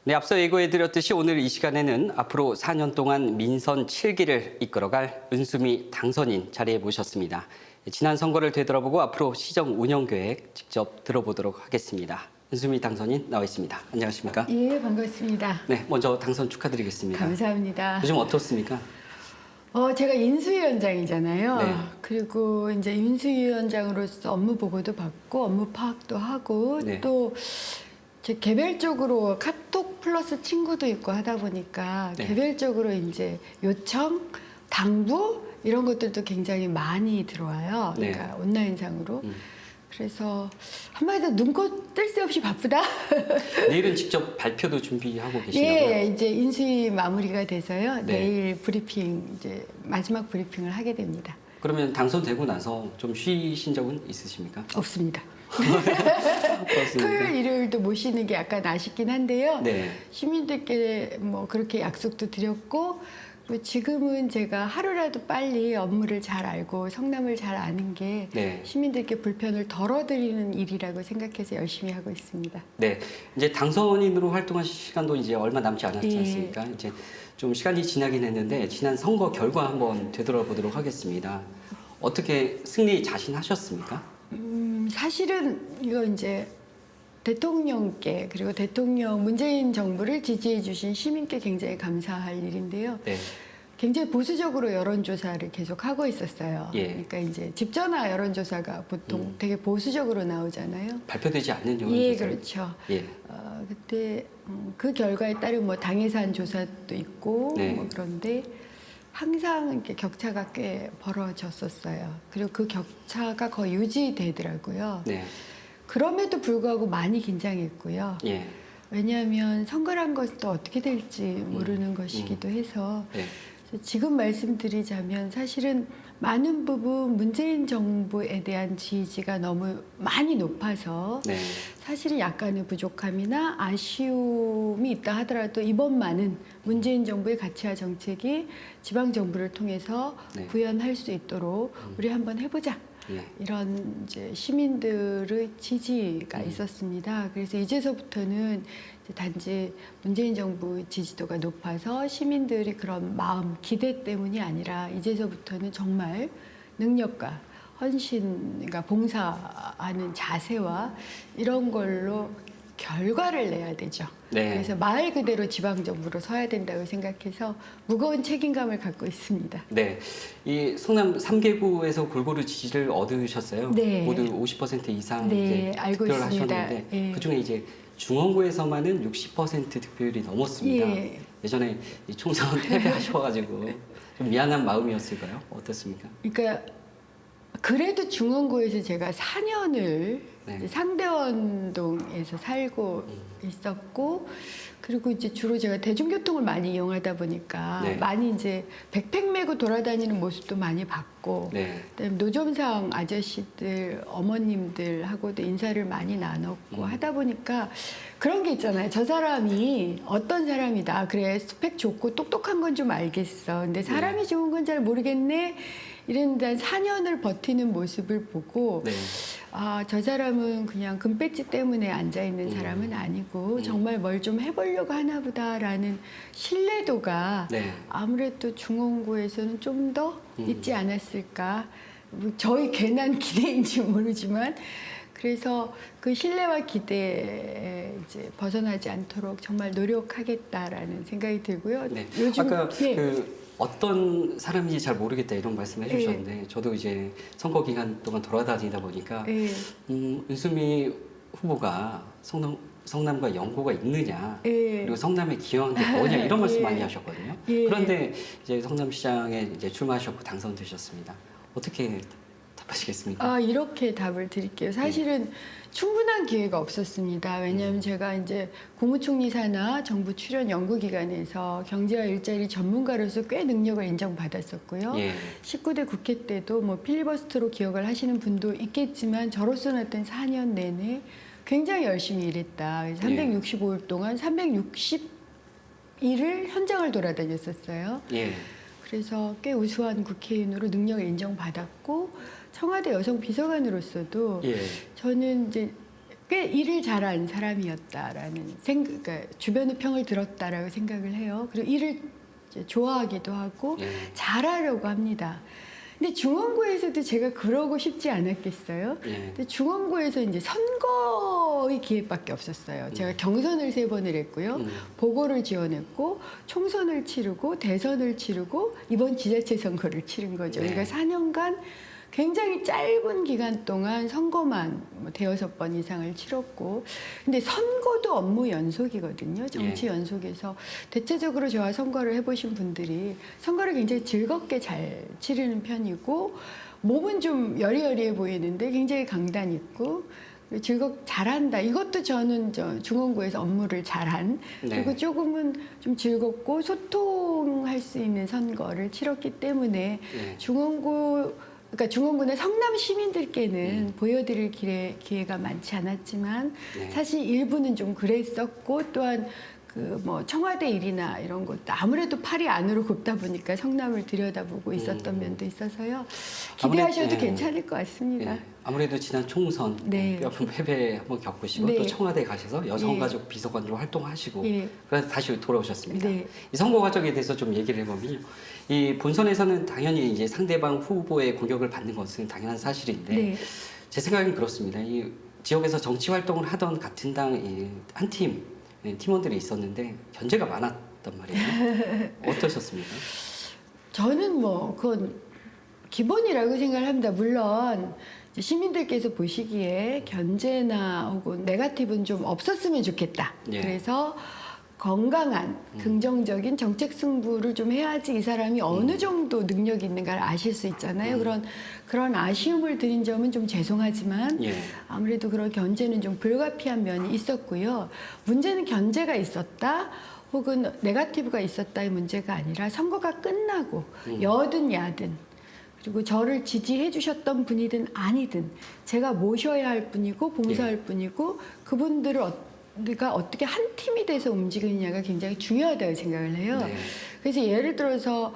네, 앞서 예고해드렸듯이 오늘 이 시간에는 앞으로 4년 동안 민선 7기를 이끌어갈 은수미 당선인 자리에 모셨습니다. 지난 선거를 되돌아보고 앞으로 시정 운영 계획 직접 들어보도록 하겠습니다. 은수미 당선인 나와 있습니다. 안녕하십니까? 예, 반갑습니다. 네, 먼저 당선 축하드리겠습니다. 감사합니다. 요즘 어떻습니까? 제가 인수위원장이잖아요. 네. 그리고 이제 인수위원장으로서 업무 보고도 받고 업무 파악도 하고 네. 또 제 개별적으로 카톡 플러스 친구도 있고 하다 보니까 네. 개별적으로 이제 요청, 당부 이런 것들도 굉장히 많이 들어와요. 네. 그러니까 온라인상으로. 그래서 한마디로 눈코 뜰 새 없이 바쁘다. 내일은 직접 발표도 준비하고 계시나요? 예, 이제 인수위 마무리가 돼서요. 네. 내일 브리핑 이제 마지막 브리핑을 하게 됩니다. 그러면 당선되고 나서 좀 쉬신 적은 있으십니까? 없습니다. 그렇습니까? 토요일, 일요일도 못 쉬는 게 약간 아쉽긴 한데요. 네. 시민들께 뭐 그렇게 약속도 드렸고 뭐 지금은 제가 하루라도 빨리 업무를 잘 알고 성남을 잘 아는 게 네. 시민들께 불편을 덜어드리는 일이라고 생각해서 열심히 하고 있습니다. 네, 이제 당선인으로 활동하실 시간도 이제 얼마 남지 않았지 예. 않습니까? 이제 좀 시간이 지나긴 했는데 지난 선거 결과 한번 되돌아보도록 하겠습니다. 어떻게 승리 자신하셨습니까? 사실은 이거 이제 대통령께 그리고 대통령 문재인 정부를 지지해 주신 시민께 굉장히 감사할 일인데요. 네, 굉장히 보수적으로 여론조사를 계속 하고 있었어요. 예. 그러니까 이제 집전화 여론조사가 보통 되게 보수적으로 나오잖아요. 발표되지 않는 예, 여론조사. 그렇죠. 예, 그때 그 결과에 따른 뭐 당예산 조사도 있고 네. 뭐 그런데 항상 이렇게 격차가 꽤 벌어졌었어요. 그리고 그 격차가 거의 유지되더라고요. 네, 그럼에도 불구하고 많이 긴장했고요. 예, 왜냐하면 선거란 것도 어떻게 될지 모르는 것이기도 해서 네, 그래서 지금 말씀드리자면 사실은 많은 부분 문재인 정부에 대한 지지가 너무 많이 높아서 네, 사실은 약간의 부족함이나 아쉬움이 있다 하더라도 이번만은 문재인 정부의 가치와 정책이 지방 정부를 통해서 네. 구현할 수 있도록 우리 한번 해보자. 예, 이런 이제 시민들의 지지가 있었습니다. 그래서 이제서부터는 이제 단지 문재인 정부 지지도가 높아서 시민들이 그런 마음, 기대 때문이 아니라 이제서부터는 정말 능력과 헌신, 그러니까 봉사하는 자세와 이런 걸로 결과를 내야 되죠. 네. 그래서 말 그대로 지방 정부로 서야 된다고 생각해서 무거운 책임감을 갖고 있습니다. 네. 이 성남 3개구에서 골고루 지지를 얻으셨어요. 네. 모두 50% 이상 네, 이제 알고 득표를 있습니다. 하셨는데 예. 그중에 이제 중원구에서만은 60% 득표율이 넘었습니다. 예. 예전에 이 총선 패배하셔가지고 좀 미안한 마음이었을까요? 어떻습니까? 그러니까 그래도 중원구에서 제가 4년을 네. 상대원동에서 살고 있었고 그리고 이제 주로 제가 대중교통을 많이 이용하다 보니까 네. 많이 이제 백팩 메고 돌아다니는 모습도 많이 봤고 네. 그다음에 노점상 아저씨들 어머님들하고도 인사를 많이 나눴고 하다 보니까 그런 게 있잖아요. 저 사람이 어떤 사람이다. 그래 스펙 좋고 똑똑한 건 좀 알겠어. 근데 사람이 좋은 건 잘 모르겠네. 이랬는데 한 4년을 버티는 모습을 보고 네. 아, 저 사람은 그냥 금배지 때문에 앉아있는 사람은 아니고 정말 뭘 좀 해보려고 하나 보다라는 신뢰도가 네. 아무래도 중원구에서는 좀 더 있지 않았을까. 뭐 저희 괜한 기대인지 모르지만 그래서 그 신뢰와 기대에 이제 벗어나지 않도록 정말 노력하겠다라는 생각이 들고요. 네. 요즘 아까 예. 그 어떤 사람인지 잘 모르겠다 이런 말씀을 해주셨는데 저도 이제 선거 기간 동안 돌아다니다 보니까 예. 은수미 후보가 성남과 연고가 있느냐 예. 그리고 성남에 기여한 게 뭐냐 이런 말씀 예. 많이 하셨거든요. 예. 그런데 이제 성남시장에 이제 출마하셨고 당선되셨습니다. 어떻게 답하시겠습니까? 아, 이렇게 답을 드릴게요. 사실은 충분한 기회가 없었습니다. 왜냐하면 제가 이제 국무총리 산하 정부 출연 연구기관에서 경제와 일자리 전문가로서 꽤 능력을 인정받았었고요. 예. 19대 국회 때도 뭐 필리버스터로 기억을 하시는 분도 있겠지만 저로서는 어떤 4년 내내 굉장히 열심히 일했다. 그래서 365일 동안 360일을 현장을 돌아다녔었어요. 예. 그래서 꽤 우수한 국회의원으로 능력을 인정받았고 청와대 여성 비서관으로서도 예. 저는 이제 꽤 일을 잘한 사람이었다라는 생각, 그러니까 주변의 평을 들었다라고 생각을 해요. 그리고 일을 이제 좋아하기도 하고 예. 잘하려고 합니다. 근데 중원고에서도 제가 그러고 싶지 않았겠어요. 예. 근데 중원고에서 이제 선거의 기획밖에 없었어요. 제가 경선을 3번을 했고요. 보궐을 지원했고 총선을 치르고 대선을 치르고 이번 지자체 선거를 치른 거죠. 네. 그러니까 4년간 굉장히 짧은 기간 동안 선거만 뭐 5번 이상을 치렀고, 근데 선거도 업무 연속이거든요. 정치 예. 연속에서 대체적으로 저와 선거를 해보신 분들이 선거를 굉장히 즐겁게 잘 치르는 편이고, 몸은 좀 여리여리해 보이는데 굉장히 강단 있고 잘한다. 이것도 저는 중원고에서 업무를 잘한, 네. 그리고 조금은 좀 즐겁고 소통할 수 있는 선거를 치렀기 때문에 예. 그러니까 중원군의 성남 시민들께는 보여드릴 기회가 많지 않았지만 네. 사실 일부는 좀 그랬었고, 또한 그 뭐 청와대 일이나 이런 것도 아무래도 팔이 안으로 굽다 보니까 성남을 들여다보고 있었던 면도 있어서요. 기대하셔도 아무래도, 예. 괜찮을 것 같습니다. 예. 아무래도 지난 총선 네. 뼈아픈 패배 한번 겪으시고 네. 또 청와대 가셔서 여성가족 비서관으로 활동하시고 예. 그래서 다시 돌아오셨습니다. 네. 이 선거 과정에 대해서 좀 얘기를 해보면요. 이 본선에서는 당연히 이제 상대방 후보의 공격을 받는 것은 당연한 사실인데 네. 제 생각엔 그렇습니다. 이 지역에서 정치 활동을 하던 같은 당 한 팀 팀원들이 있었는데 견제가 많았단 말이에요. 어떠셨습니까? 저는 뭐 그건 기본이라고 생각을 합니다. 물론 이제 시민들께서 보시기에 견제나 혹은 네거티브는 좀 없었으면 좋겠다. 예. 그래서 건강한 긍정적인 정책 승부를 좀 해야지 이 사람이 어느 정도 능력이 있는가를 아실 수 있잖아요. 그런 아쉬움을 드린 점은 좀 죄송하지만 예. 아무래도 그런 견제는 좀 불가피한 면이 있었고요. 문제는 견제가 있었다 혹은 네거티브가 있었다의 문제가 아니라 선거가 끝나고 여든 야든 그리고 저를 지지해 주셨던 분이든 아니든 제가 모셔야 할 뿐이고 봉사할 뿐이고 그분들을 우리가 어떻게 한 팀이 돼서 움직이느냐가 굉장히 중요하다고 생각을 해요. 네. 그래서 예를 들어서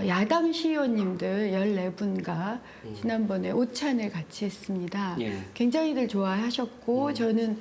야당 시의원님들 14분과 지난번에 오찬을 같이 했습니다. 예. 굉장히들 좋아하셨고 저는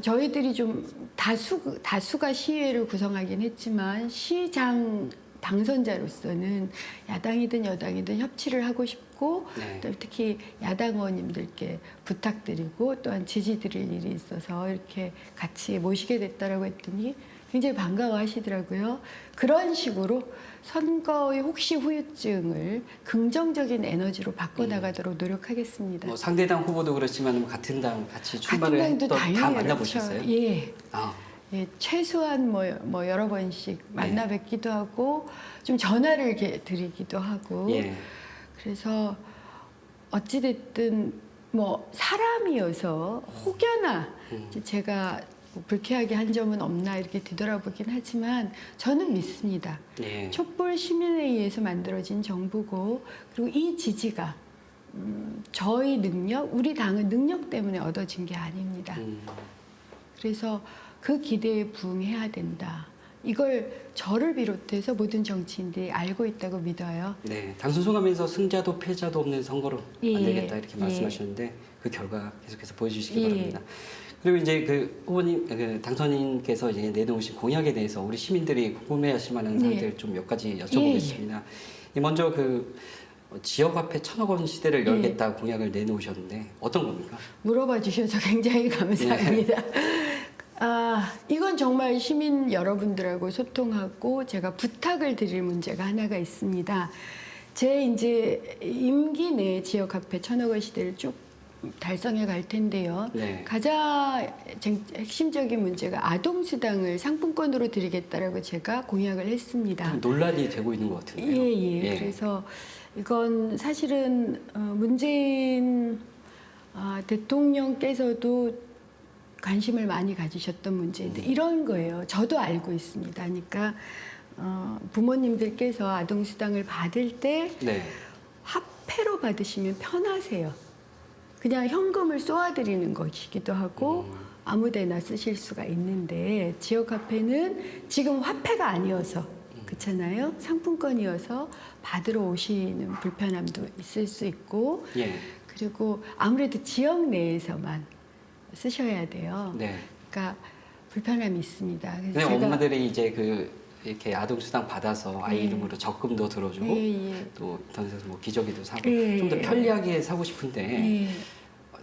저희들이 좀 다수가 시의회를 구성하긴 했지만 시장 당선자로서는 야당이든 여당이든 협치를 하고 싶고 네. 또 특히 야당 의원님들께 부탁드리고 또한 지지드릴 일이 있어서 이렇게 같이 모시게 됐다라고 했더니 굉장히 반가워하시더라고요. 그런 식으로 선거의 혹시 후유증을 긍정적인 에너지로 바꿔나가도록 노력하겠습니다. 뭐 상대당 후보도 그렇지만 뭐 같은 당 같이 같은 출마를 당도 했던 당연히 다 그렇죠. 만나보셨어요? 예. 아, 예, 최소한 뭐 여러 번씩 만나 뵙기도 하고 좀 전화를 이렇게 드리기도 하고 예. 그래서 어찌됐든 뭐 사람이어서 혹여나 이제 제가 뭐 불쾌하게 한 점은 없나 이렇게 뒤돌아보긴 하지만 저는 믿습니다. 예. 촛불 시민회의에서 만들어진 정부고 그리고 이 지지가 저희 능력, 우리 당의 능력 때문에 얻어진 게 아닙니다. 그래서 그 기대에 부응해야 된다. 이걸 저를 비롯해서 모든 정치인들이 알고 있다고 믿어요. 네, 당선소감에서 승자도 패자도 없는 선거로 예. 만들겠다 이렇게 예. 말씀하셨는데 그 결과 계속해서 보여주시기 예. 바랍니다. 그리고 이제 그 후보님, 그 당선인께서 이제 내놓으신 공약에 대해서 우리 시민들이 궁금해하실 만한 사항들 좀 몇 가지 여쭤보겠습니다. 먼저 그 지역화폐 1,000억 원 시대를 열겠다 공약을 내놓으셨는데 어떤 겁니까? 물어봐 주셔서 굉장히 감사합니다. 이건 정말 시민 여러분들하고 소통하고 제가 부탁을 드릴 문제가 하나가 있습니다. 제 이제 임기 내 지역화폐 1,000억 원 시대를 쭉 달성해 갈 텐데요. 네. 가장 핵심적인 문제가 아동수당을 상품권으로 드리겠다라고 제가 공약을 했습니다. 논란이 되고 있는 것 같은데요. 예. 그래서 이건 사실은 문재인 대통령께서도 관심을 많이 가지셨던 문제인데 이런 거예요. 저도 알고 있습니다. 그러니까 부모님들께서 아동수당을 받을 때 네. 화폐로 받으시면 편하세요. 그냥 현금을 쏘아드리는 것이기도 하고 아무데나 쓰실 수가 있는데 지역화폐는 지금 화폐가 아니어서 그렇잖아요. 상품권이어서 받으러 오시는 불편함도 있을 수 있고 예. 그리고 아무래도 지역 내에서만 쓰셔야 돼요. 네. 그러니까 불편함이 있습니다. 그래서 근데 엄마들이 이제 이렇게 아동수당 받아서 아이 네. 이름으로 적금도 들어주고 예. 또 인터넷에서 뭐 기저귀도 사고 예. 좀 더 편리하게 사고 싶은데 예.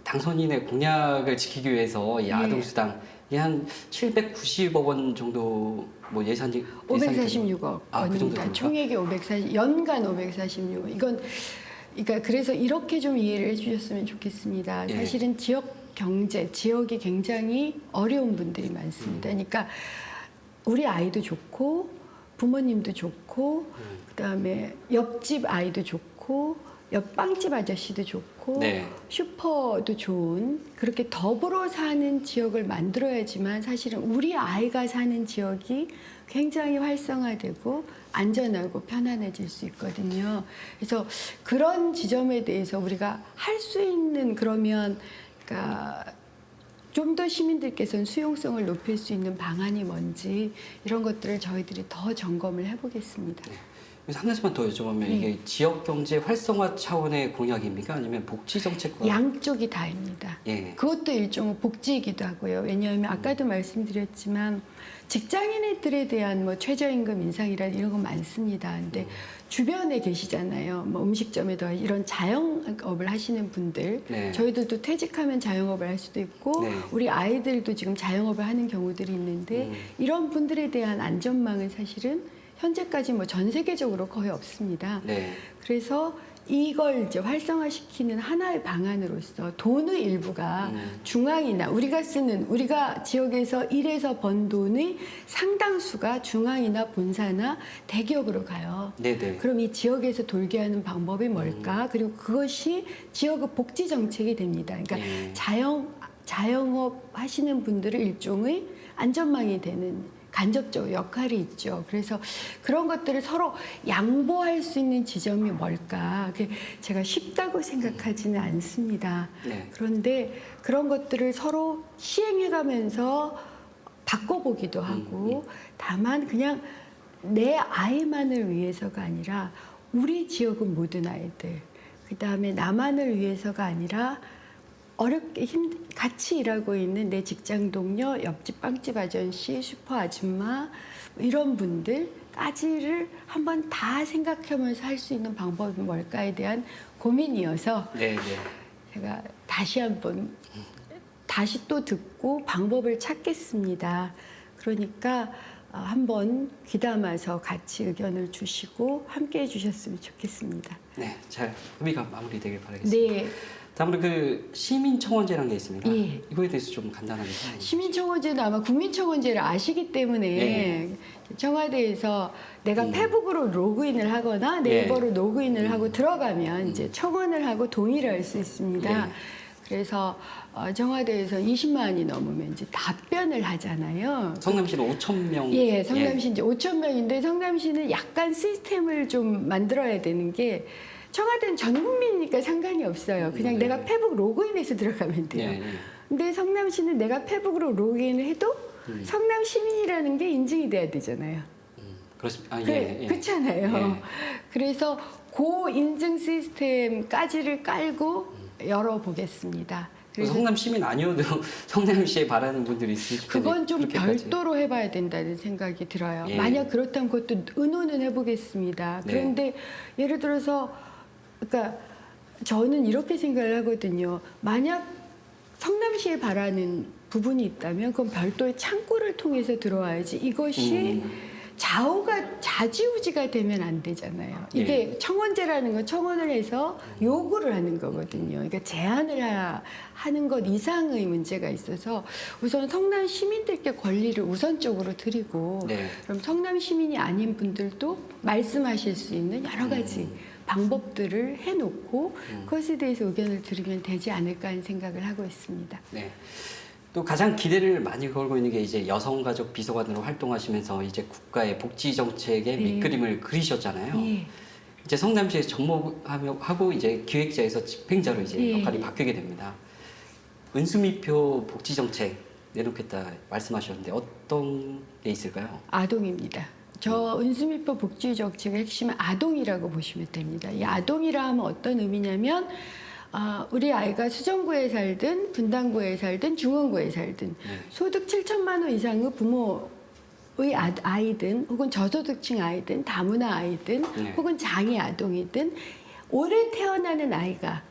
당선인의 공약을 지키기 위해서 이 예. 아동수당 이게 한 790억 원 정도 뭐 예산이 546억 아, 그 정도 원입니다. 됩니까? 총액이 540, 연간 546억. 이건 그러니까 그래서 이렇게 좀 이해를 해주셨으면 좋겠습니다. 예. 사실은 지역 경제, 지역이 굉장히 어려운 분들이 많습니다. 그러니까 우리 아이도 좋고 부모님도 좋고 그다음에 옆집 아이도 좋고 옆 빵집 아저씨도 좋고 네. 슈퍼도 좋은 그렇게 더불어 사는 지역을 만들어야지만 사실은 우리 아이가 사는 지역이 굉장히 활성화되고 안전하고 편안해질 수 있거든요. 그래서 그런 지점에 대해서 우리가 할 수 있는 그러면 그러니까 좀 더 시민들께서는 수용성을 높일 수 있는 방안이 뭔지 이런 것들을 저희들이 더 점검을 해보겠습니다. 그래서 한 가지만 더 여쭤보면 네. 이게 지역 경제 활성화 차원의 공약입니까? 아니면 복지 정책과 양쪽이 다입니다. 예. 그것도 일종의 복지이기도 하고요. 왜냐하면 아까도 말씀드렸지만 직장인들에 대한 뭐 최저임금 인상이라든 이런 거 많습니다. 근데 주변에 계시잖아요. 뭐 음식점에도 이런 자영업을 하시는 분들, 네. 저희들도 퇴직하면 자영업을 할 수도 있고 네. 우리 아이들도 지금 자영업을 하는 경우들이 있는데 이런 분들에 대한 안전망은 사실은 현재까지 뭐 전 세계적으로 거의 없습니다. 네. 그래서 이걸 이제 활성화시키는 하나의 방안으로서 돈의 일부가 중앙이나 우리가 지역에서 일해서 번 돈의 상당수가 중앙이나 본사나 대기업으로 가요. 네네. 그럼 이 지역에서 돌게 하는 방법이 뭘까? 그리고 그것이 지역의 복지 정책이 됩니다. 그러니까 네. 자영업 하시는 분들의 일종의 안전망이 되는 간접적 역할이 있죠. 그래서 그런 것들을 서로 양보할 수 있는 지점이 뭘까? 그게 제가 쉽다고 생각하지는 않습니다. 네. 그런데 그런 것들을 서로 시행해가면서 바꿔보기도 하고 다만 그냥 내 아이만을 위해서가 아니라 우리 지역의 모든 아이들 그다음에 나만을 위해서가 아니라 어렵게 같이 일하고 있는 내 직장 동료, 옆집 빵집 아저씨, 슈퍼 아줌마 이런 분들까지를 한번 다 생각하면서 할 수 있는 방법이 뭘까에 대한 고민이어서 네. 네. 제가 다시 또 듣고 방법을 찾겠습니다. 그러니까 한번 귀담아서 같이 의견을 주시고 함께 해주셨으면 좋겠습니다. 네. 잘 협의가 마무리되길 바라겠습니다. 네. 다음으로 시민청원제라는 게 있습니다. 예. 이거에 대해서 좀 간단하게 설명해 주시죠. 시민청원제는 아마 국민청원제를 아시기 때문에 네. 청와대에서 내가 페북으로 로그인을 하거나 네이버로 로그인을 하고 들어가면 이제 청원을 하고 동의를 할 수 있습니다. 네. 그래서 청와대에서 20만이 넘으면 이제 답변을 하잖아요. 성남시는 5,000명. 예, 성남시 이제 5천 명인데 성남시는 약간 시스템을 좀 만들어야 되는 게 청와대는 전 국민이니까 상관이 없어요. 그냥 네. 내가 페북 로그인해서 들어가면 돼요. 네. 근데 성남시는 내가 페북으로 로그인을 해도 성남 시민이라는 게 인증이 돼야 되잖아요. 그렇습니다. 예. 그렇잖아요. 예. 그래서 그 인증 시스템까지를 깔고 열어보겠습니다. 그래서 그래서 성남 시민 아니어도 성남시에 바라는 분들이 있을 텐데 그건 좀 그렇게까지. 별도로 해봐야 된다는 생각이 들어요. 예. 만약 그렇다면 그것도 의논은 해보겠습니다. 네. 그런데 예를 들어서 그러니까 저는 이렇게 생각을 하거든요. 만약 성남시에 바라는 부분이 있다면 그건 별도의 창구를 통해서 들어와야지 이것이 좌지우지가 되면 안 되잖아요. 이게 예. 청원제라는 건 청원을 해서 요구를 하는 거거든요. 그러니까 제한을 하는 것 이상의 문제가 있어서 우선 성남 시민들께 권리를 우선적으로 드리고 네. 그럼 성남 시민이 아닌 분들도 말씀하실 수 있는 여러 가지 방법들을 해놓고 그것에 대해서 의견을 들으면 되지 않을까 하는 생각을 하고 있습니다. 네. 또 가장 기대를 많이 걸고 있는 게 이제 여성가족 비서관으로 활동하시면서 이제 국가의 복지 정책의 네. 밑그림을 그리셨잖아요. 예. 이제 성남시에서 접목하고 이제 기획자에서 집행자로 이제 예. 역할이 바뀌게 됩니다. 은수미표 복지 정책 내놓겠다 말씀하셨는데 어떤 게 있을까요? 아동입니다. 저 은수미표 복지 정책의 핵심은 아동이라고 보시면 됩니다. 이 아동이라 하면 어떤 의미냐면 우리 아이가 수정구에 살든 분당구에 살든 중원구에 살든 소득 7천만 원 이상의 부모의 아이든 혹은 저소득층 아이든 다문화 아이든 혹은 장애 아동이든 올해 태어나는 아이가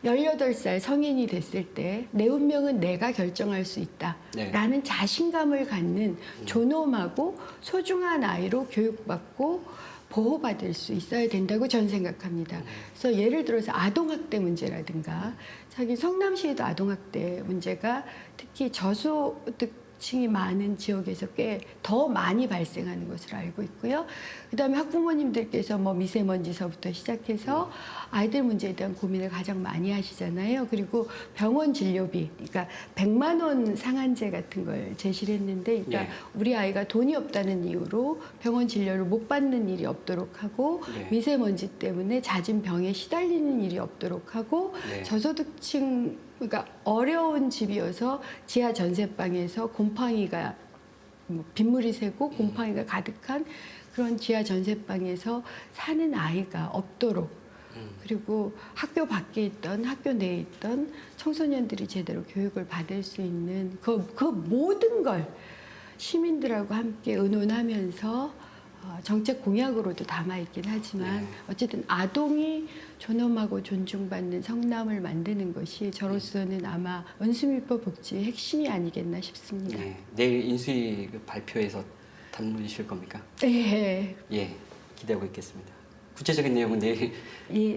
18살 성인이 됐을 때 내 운명은 내가 결정할 수 있다라는 자신감을 갖는 존엄하고 소중한 아이로 교육받고 보호받을 수 있어야 된다고 저는 생각합니다. 그래서 예를 들어서 아동학대 문제라든가 자기 성남시에도 아동학대 문제가 특히 저소득층이 많은 지역에서 꽤 더 많이 발생하는 것으로 알고 있고요. 그다음에 학부모님들께서 뭐 미세먼지서부터 시작해서 아이들 문제에 대한 고민을 가장 많이 하시잖아요. 그리고 병원 진료비, 그러니까 100만 원 상한제 같은 걸 제시를 했는데, 그러니까 우리 아이가 돈이 없다는 이유로 병원 진료를 못 받는 일이 없도록 하고 미세먼지 때문에 잦은 병에 시달리는 일이 없도록 하고 저소득층, 그러니까 어려운 집이어서 지하 전세방에서 곰팡이가 빗물이 새고 곰팡이가 가득한 그런 지하 전세방에서 사는 아이가 없도록, 그리고 학교 밖에 있던 학교 내에 있던 청소년들이 제대로 교육을 받을 수 있는 그 모든 걸 시민들하고 함께 의논하면서 정책 공약으로도 담아있긴 하지만 어쨌든 아동이 존엄하고 존중받는 성남을 만드는 것이 저로서는 아마 은수미법 복지의 핵심이 아니겠나 싶습니다. 내일 인수위 발표에서 담으실 겁니까? 네. 예, 기대하고 있겠습니다. 구체적인 내용은 내일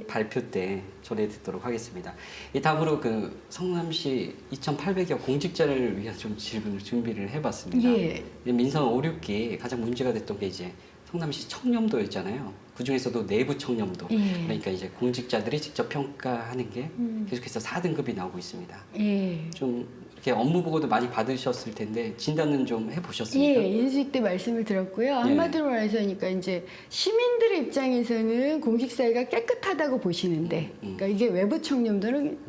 발표 때 전해 듣도록 하겠습니다. 다음으로 그 성남시 2,800여 공직자를 위한 좀 질문을 준비를 해봤습니다. 민선 5, 6기 가장 문제가 됐던 게 이제 성남시 청렴도였잖아요. 그 중에서도 내부 청렴도. 그러니까 이제 공직자들이 직접 평가하는 게 계속해서 4등급이 나오고 있습니다. 좀 이렇게 업무 보고도 많이 받으셨을 텐데 진단은 좀 해보셨습니까? 인수위 때 말씀을 들었고요. 한마디로 말해서 그러니까 이제 시민들의 입장에서는 공직사회가 깨끗하다고 보시는데, 그러니까 이게 외부 청렴도는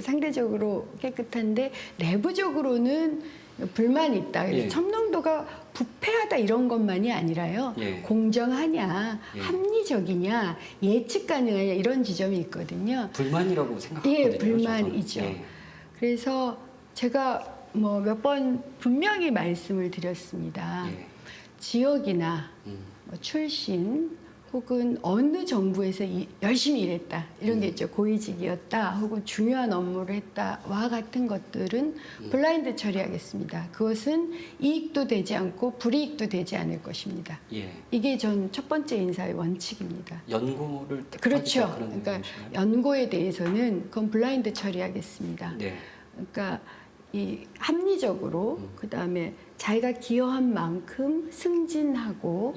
상대적으로 깨끗한데 내부적으로는 불만이 있다. 그래서 청렴도가 부패하다 이런 것만이 아니라요. 공정하냐, 합리적이냐, 예측 가능하냐 이런 지점이 있거든요. 불만이라고 생각하거든요. 불만이죠. 그래서 제가 뭐 몇 번 분명히 말씀을 드렸습니다. 지역이나 뭐 출신 혹은 어느 정부에서 열심히 일했다 이런 게 있죠. 고위직이었다 혹은 중요한 업무를 했다와 같은 것들은 블라인드 처리하겠습니다. 그것은 이익도 되지 않고 불이익도 되지 않을 것입니다. 이게 전 첫 번째 인사의 원칙입니다. 연고를 그렇죠. 그러니까 연고에 대해서는 그건 블라인드 처리하겠습니다. 그러니까 이 합리적으로 그다음에 자기가 기여한 만큼 승진하고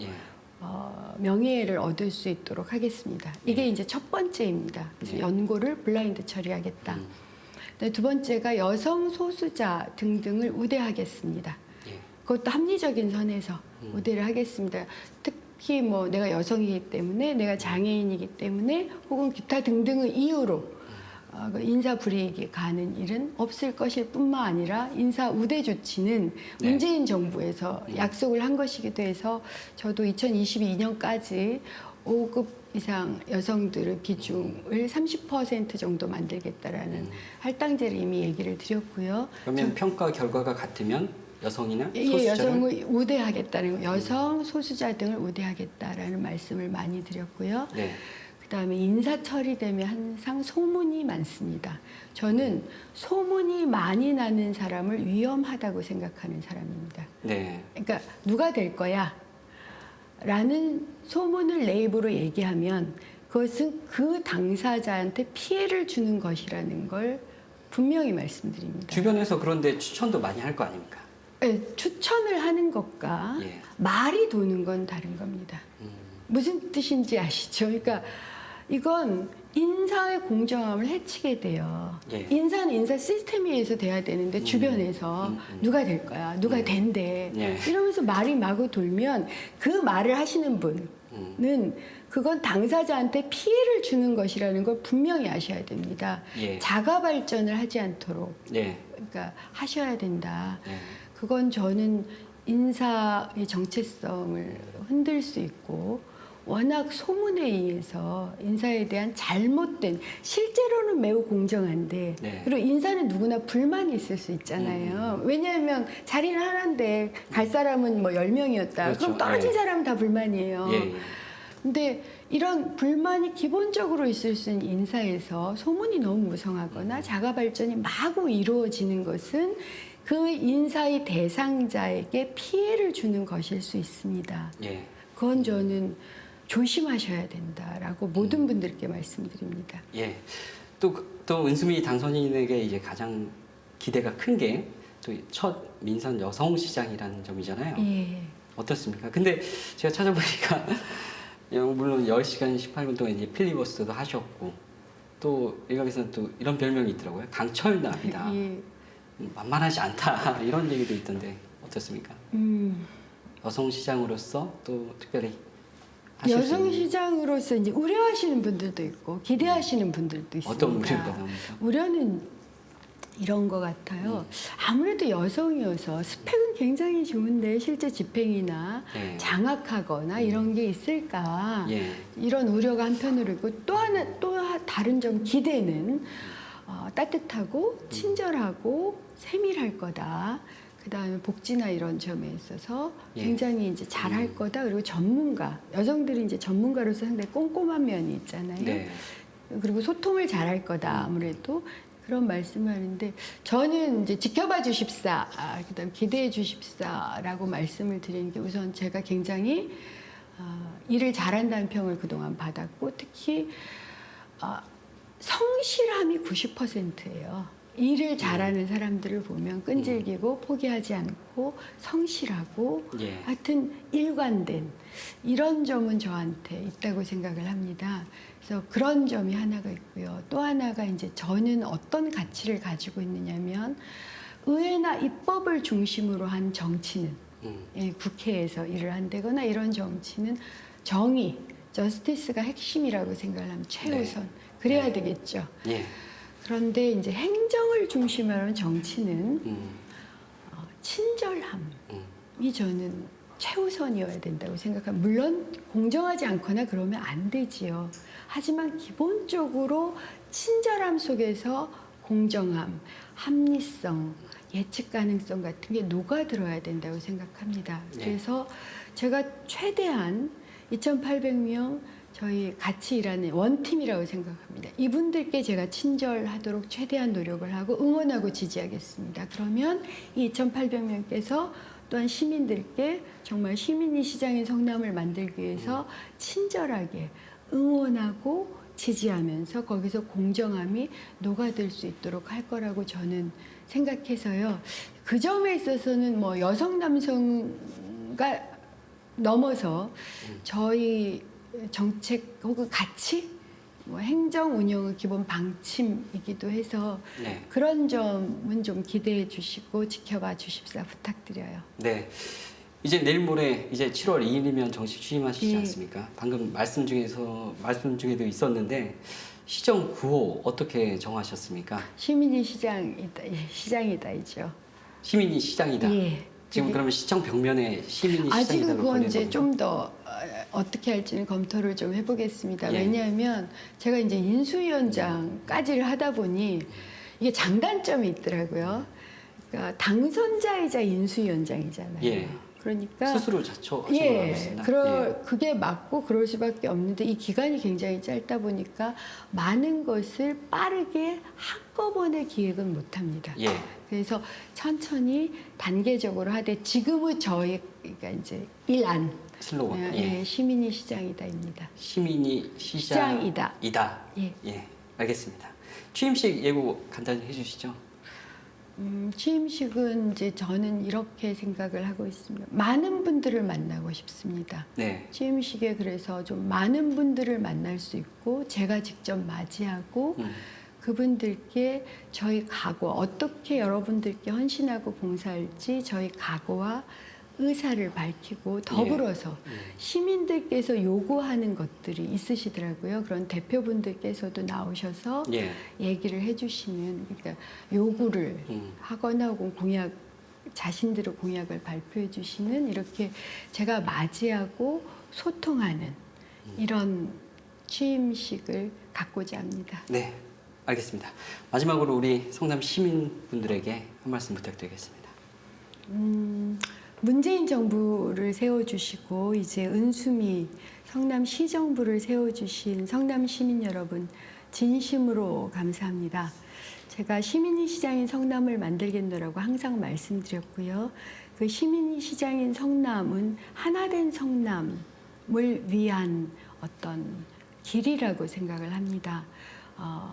명예를 얻을 수 있도록 하겠습니다. 이게 이제 첫 번째입니다. 그래서 연고를 블라인드 처리하겠다. 두 번째가 여성 소수자 등등을 우대하겠습니다. 그것도 합리적인 선에서 우대를 하겠습니다. 특히 뭐 내가 여성이기 때문에, 내가 장애인이기 때문에, 혹은 기타 등등의 이유로 인사 불이익이 가는 일은 없을 것일 뿐만 아니라 인사 우대 조치는 문재인 정부에서 약속을 한 것이기도 해서 저도 2022년까지 5급 이상 여성들의 비중을 30% 정도 만들겠다라는 할당제를 이미 얘기를 드렸고요. 그러면 평가 결과가 같으면 여성이나 소수자를? 여성을 우대하겠다는, 여성, 소수자 등을 우대하겠다라는 말씀을 많이 드렸고요. 그다음에 인사 처리되면 항상 소문이 많습니다. 저는 소문이 많이 나는 사람을 위험하다고 생각하는 사람입니다. 그러니까 누가 될 거야? 라는 소문을 내 입으로 얘기하면 그것은 그 당사자한테 피해를 주는 것이라는 걸 분명히 말씀드립니다. 주변에서 그런데 추천도 많이 할 거 아닙니까? 추천을 하는 것과 말이 도는 건 다른 겁니다. 무슨 뜻인지 아시죠? 그러니까 이건 인사의 공정함을 해치게 돼요. 인사는 인사 시스템에 의해서 돼야 되는데 주변에서 누가 될 거야, 누가 된대 이러면서 말이 마구 돌면 그 말을 하시는 분은 그건 당사자한테 피해를 주는 것이라는 걸 분명히 아셔야 됩니다. 자가 발전을 하지 않도록 그러니까 하셔야 된다. 그건 저는 인사의 정체성을 흔들 수 있고 워낙 소문에 의해서 인사에 대한 잘못된, 실제로는 매우 공정한데, 네. 그리고 인사는 누구나 불만이 있을 수 있잖아요. 왜냐하면 자리는 하나인데 갈 사람은 뭐 10명이었다. 그렇죠. 그럼 떨어진 예. 사람은 다 불만이에요. 예, 예. 근데 이런 불만이 기본적으로 있을 수 있는 인사에서 소문이 너무 무성하거나 자가 발전이 마구 이루어지는 것은 그 인사의 대상자에게 피해를 주는 것일 수 있습니다. 예. 그건 저는 조심하셔야 된다라고 모든 분들께 말씀드립니다. 예. 또 은수미 당선인에게 이제 가장 기대가 큰 게 또 첫 민선 여성 시장이라는 점이잖아요. 예. 어떻습니까? 근데 제가 찾아보니까 물론 10시간 18분 동안 이제 필리버스터도 하셨고 또 일각에서는 또 이런 별명이 있더라고요. 강철남이다. 예. 만만하지 않다. 이런 얘기도 있던데 어떻습니까? 여성 시장으로서 또 특별히 하실 수 여성 있는 시장으로서 이제 우려하시는 분들도 있고 기대하시는 분들도 있습니다. 어떤 우려가 나옵니까? 우려는 이런 것 같아요. 아무래도 여성이어서 스펙은 굉장히 좋은데 실제 집행이나 예. 장악하거나 이런 게 있을까? 예. 이런 우려가 한편으로 있고 또 다른 점 기대는 따뜻하고 친절하고 세밀할 거다. 그다음에 복지나 이런 점에 있어서 예. 굉장히 이제 잘할 거다. 그리고 전문가, 여성들이 이제 전문가로서 상당히 꼼꼼한 면이 있잖아요. 네. 그리고 소통을 잘할 거다. 아무래도 그런 말씀을 하는데 저는 이제 지켜봐 주십사, 그다음 기대해 주십사라고 말씀을 드리는 게 우선 제가 굉장히 일을 잘한다는 평을 그동안 받았고 특히 성실함이 90%예요. 일을 잘하는 사람들을 보면 끈질기고 포기하지 않고 성실하고 예. 하여튼 일관된 이런 점은 저한테 있다고 생각을 합니다. 그래서 그런 점이 하나가 있고요. 또 하나가 이제 저는 어떤 가치를 가지고 있느냐면 의회나 입법을 중심으로 한 정치는 국회에서 일을 한다거나 이런 정치는 정의, 저스티스가 핵심이라고 생각을 하면 최우선. 네. 그래야 네. 되겠죠. 예. 그런데 이제 행정을 중심으로 하는 정치는 친절함이 저는 최우선이어야 된다고 생각합니다. 물론 공정하지 않거나 그러면 안 되지요. 하지만 기본적으로 친절함 속에서 공정함, 합리성, 예측 가능성 같은 게 녹아들어야 된다고 생각합니다. 네. 그래서 제가 최대한 2,800명 저희 같이 일하는 원팀이라고 생각합니다. 이분들께 제가 친절하도록 최대한 노력을 하고 응원하고 지지하겠습니다. 그러면 이 2,800명께서 또한 시민들께 정말 시민이 시장인 성남을 만들기 위해서 친절하게 응원하고 지지하면서 거기서 공정함이 녹아들 수 있도록 할 거라고 저는 생각해서요. 그 점에 있어서는 뭐 여성 남성가 넘어서 저희 정책 혹은 가치, 뭐 행정 운영의 기본 방침이기도 해서 네. 그런 점은 좀 기대해 주시고 지켜봐 주십사 부탁드려요. 네. 이제 내일 모레 이제 7월 2일이면 정식 취임하시지 예. 않습니까? 방금 말씀 중에도 있었는데 시정 구호 어떻게 정하셨습니까? 시민이 시장이다, 예, 시장이다이죠. 시민이 시장이다. 예. 지금 그러면 시청 벽면에 시민이 아직은 시장이다로 그건 걸린 이제 겁니까? 좀 더 어떻게 할지는 검토를 좀 해보겠습니다. 예. 왜냐하면 제가 이제 인수위원장까지를 하다 보니 이게 장단점이 있더라고요. 그러니까 당선자이자 인수위원장이잖아요. 예. 그러니까 스스로 자처하신 걸로 알고 있습니다. 그게 맞고 그럴 수밖에 없는데 이 기간이 굉장히 짧다 보니까 많은 것을 빠르게 한꺼번에 기획은 못합니다. 예. 그래서 천천히 단계적으로 하되 지금의 저희가 이제 일안 슬로건. 예, 시민이 시장이다입니다. 시민이 시장이다. 예. 예. 알겠습니다. 취임식 예고 간단히 해주시죠. 취임식은 이제 저는 이렇게 생각을 하고 있습니다. 많은 분들을 만나고 싶습니다. 네. 취임식에 그래서 좀 많은 분들을 만날 수 있고 제가 직접 맞이하고 그분들께 저희 각오, 어떻게 여러분들께 헌신하고 봉사할지 저희 각오와 의사를 밝히고 더불어서 시민들께서 요구하는 것들이 있으시더라고요. 그런 대표분들께서도 나오셔서 예. 얘기를 해주시는, 그러니까 요구를 하거나 혹은 공약, 자신들의 공약을 발표해 주시는 이렇게 제가 맞이하고 소통하는 이런 취임식을 갖고자 합니다. 네, 알겠습니다. 마지막으로 우리 성남 시민분들에게 한 말씀 부탁드리겠습니다. 문재인 정부를 세워주시고 이제 은수미 성남시 정부를 세워주신 성남 시민 여러분 진심으로 감사합니다. 제가 시민이 시장인 성남을 만들겠노라고 항상 말씀드렸고요. 그 시민이 시장인 성남은 하나된 성남을 위한 어떤 길이라고 생각을 합니다.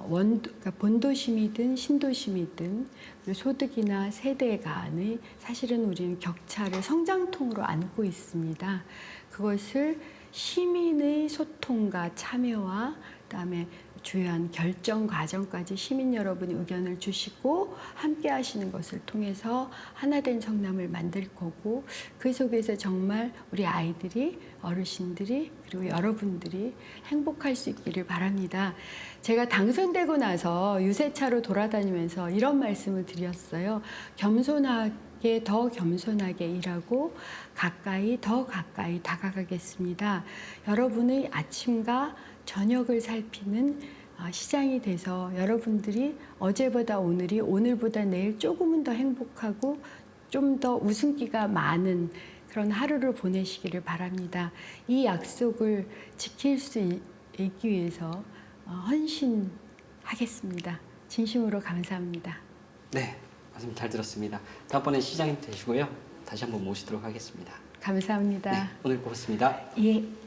그러니까 본도심이든 신도심이든 소득이나 세대 간의 사실은 우리는 격차를 성장통으로 안고 있습니다. 그것을 시민의 소통과 참여와 그다음에 주요한 결정 과정까지 시민 여러분이 의견을 주시고 함께 하시는 것을 통해서 하나된 성남을 만들 거고 그 속에서 정말 우리 아이들이 어르신들이 그리고 여러분들이 행복할 수 있기를 바랍니다. 제가 당선되고 나서 유세차로 돌아다니면서 이런 말씀을 드렸어요. 겸손하게 더 겸손하게 일하고 더 가까이 다가가겠습니다. 여러분의 아침과 저녁을 살피는 시장이 돼서 여러분들이 어제보다 오늘이 오늘보다 내일 조금은 더 행복하고 좀 더 웃음기가 많은 그런 하루를 보내시기를 바랍니다. 이 약속을 지킬 수 있기 위해서 헌신하겠습니다. 진심으로 감사합니다. 네, 말씀 잘 들었습니다. 다음번에 시장님 되시고요. 다시 한번 모시도록 하겠습니다. 감사합니다. 네, 오늘 고맙습니다. 예.